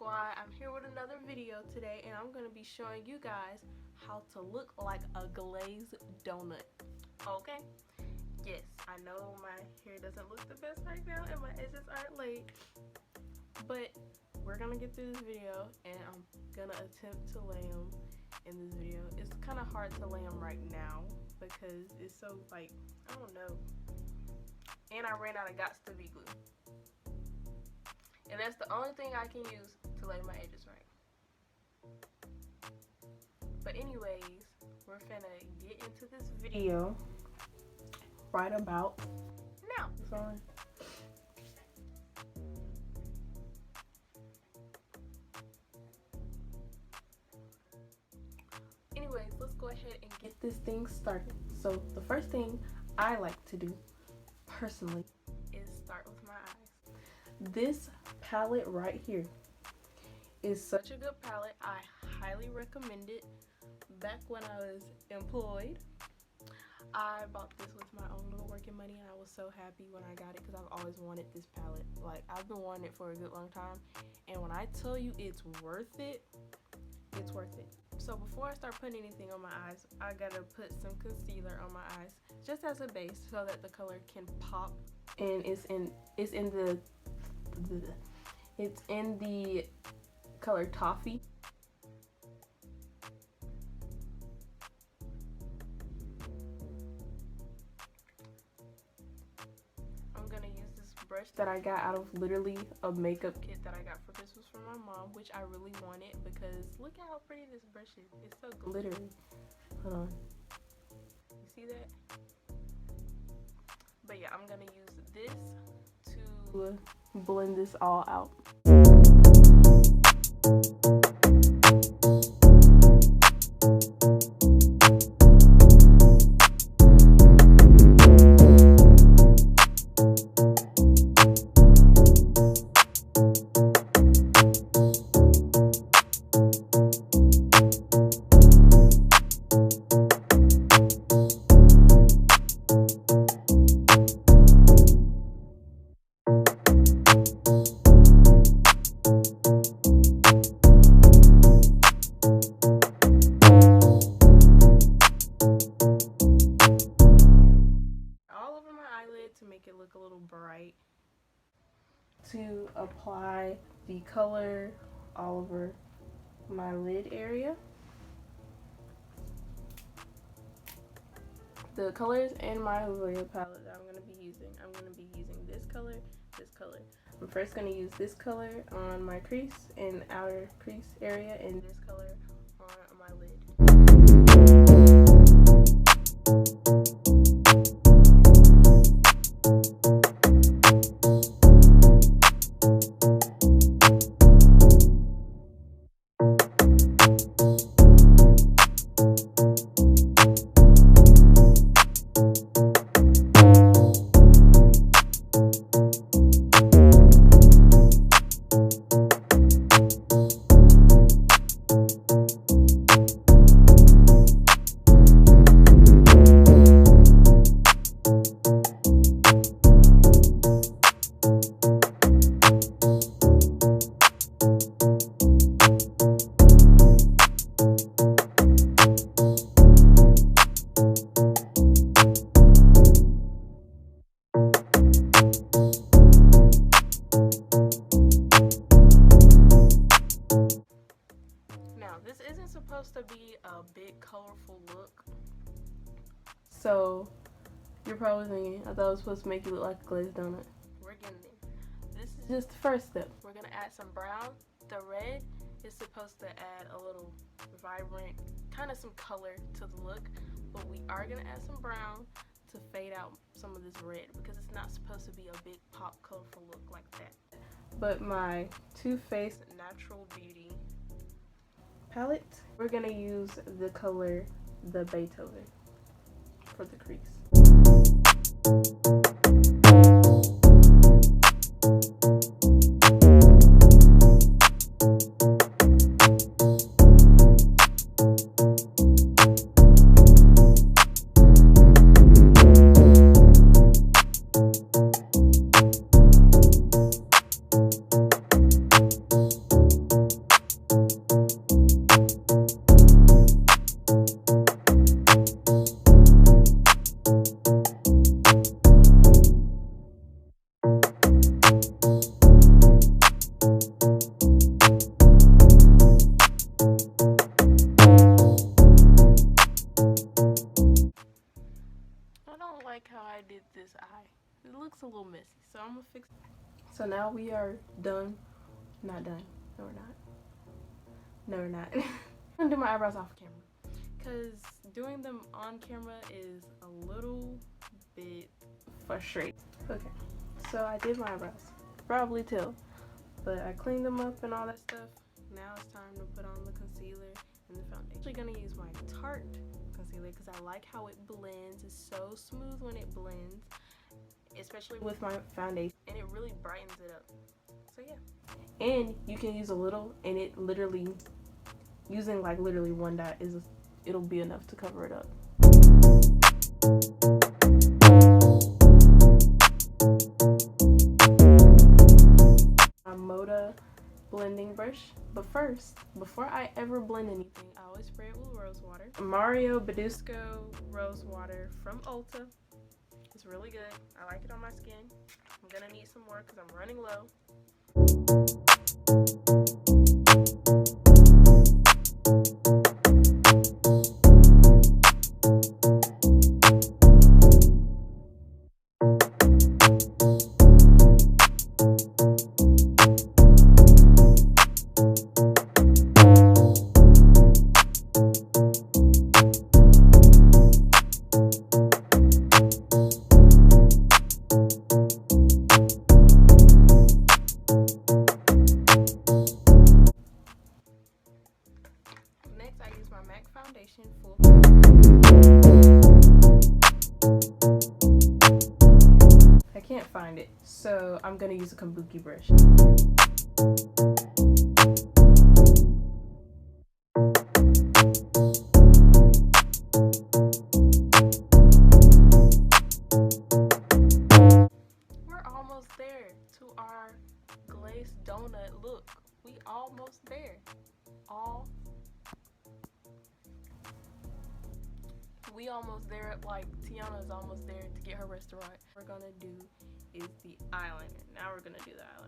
DIY. I'm here with another video today, and I'm going to be showing you guys how to look like a glazed donut. Okay? Yes, I know my hair doesn't look the best right now and my edges aren't laid, but we're going to get through this video and I'm going to attempt to lay them in this video. It's kind of hard to lay them right now because it's so, like, I don't know. And I ran out of Gots to be glue. And that's the only thing I can use to lay my edges right. But anyways, we're finna get into this video right about now. Sorry. Anyways, let's go ahead and get this thing started. So the first thing I like to do personally is start with my eyes. This palette right here is such a good palette. I highly recommend it. Back when I was employed, I bought this with my own little working money, and I was so happy when I got it because I've always wanted this palette. Like, I've been wanting it for a good long time, and when I tell you it's worth it, it's worth it. So before I start putting anything on my eyes, I gotta put some concealer on my eyes just as a base so that the color can pop. And it's in the color Toffee. I'm gonna use this brush that I got out of literally a makeup kit that I got for Christmas from my mom, which I really wanted because look at how pretty this brush is. It's so glittery. Hold on. You see that? But yeah, I'm gonna use this to blend this all out. To make it look a little bright, to apply the color all over my lid area. The colors in my Glowy palette that I'm going to be using, I'm going to be using this color, this color. I'm first going to use this color on my crease and outer crease area, and this color on my lid. This isn't supposed to be a big colorful look, so you're probably thinking, I thought it was supposed to make you look like a glazed donut. We're getting there. This is just the first step. We're gonna add some brown. The red is supposed to add a little vibrant, kind of some color to the look, but we are gonna add some brown to fade out some of this red because it's not supposed to be a big pop colorful look like that. But my Too Faced Natural Beauty palette, we're gonna use the color the Beethoven for the crease. So now we are done. Not done. No, we're not. No, we're not. I'm gonna do my eyebrows off camera because doing them on camera is a little bit frustrating. Okay, so I did my eyebrows. Probably tell, but I cleaned them up and all that stuff. Now it's time to put on the concealer and the foundation. I'm actually gonna use my Tarte concealer because I like how it blends. It's so smooth when it blends, especially with my foundation, and it really brightens it up. So yeah, and you can use a little, and it literally, using like literally one dot it'll be enough to cover it up. My Moda blending brush, but first, before I ever blend anything, I always spray it with rose water. Mario Badescu rose water from Ulta. It's really good. I like it on my skin. I'm gonna need some more because I'm running low. Next, I use my MAC foundation full. I can't find it, so I'm gonna use a kabuki brush. We're almost there to our glazed donut look. We almost there. We almost there. Like Tiana's almost there to get her restaurant. What we're gonna do is the eyeliner. Now we're gonna do the eyeliner.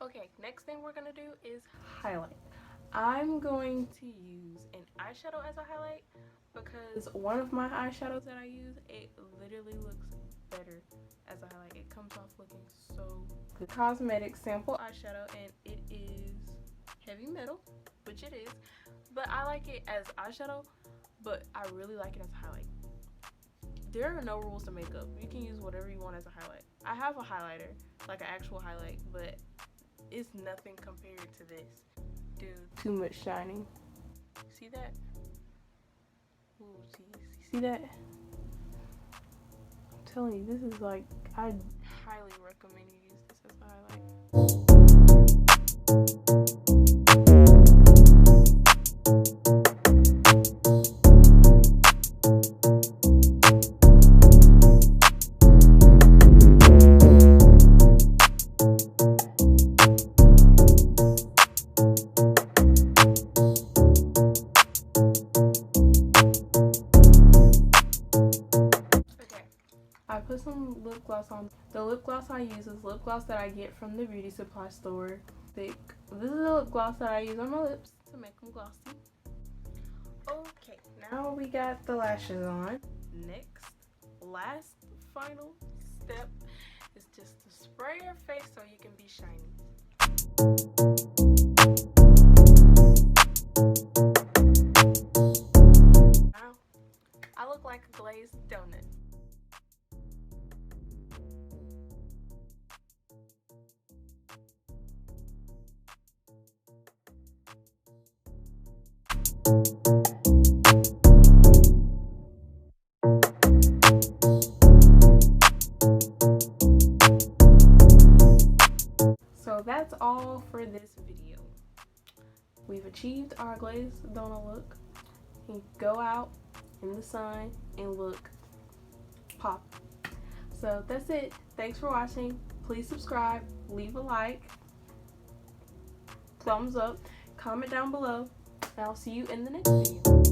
Okay, next thing we're gonna do is highlight. I'm going to use an eyeshadow as a highlight because one of my eyeshadows that I use, it literally looks better as a highlight. It comes off looking so good. Cosmetic sample eyeshadow, and it is heavy metal, which it is, but I like it as eyeshadow, but I really like it as a highlight. There are no rules to makeup. You can use whatever you want as a highlight. I have a highlighter, like an actual highlight, but it's nothing compared to this. Dude, too much shining. See that? Ooh, see that? I'm telling you, this is like, I highly recommend you use this as a highlight. I put some lip gloss on. The lip gloss I use is lip gloss that I get from the beauty supply store. Thick. This is the lip gloss that I use on my lips to make them glossy. Okay, now we got the lashes on. Next, last, final step is just to spray your face so you can be shiny. Now, I look like a glazed donut. So that's all for this video. We've achieved our glazed donut look. You can go out in the sun and look pop. So that's it. Thanks for watching. Please subscribe, leave a like, thumbs up, comment down below, I'll see you in the next video.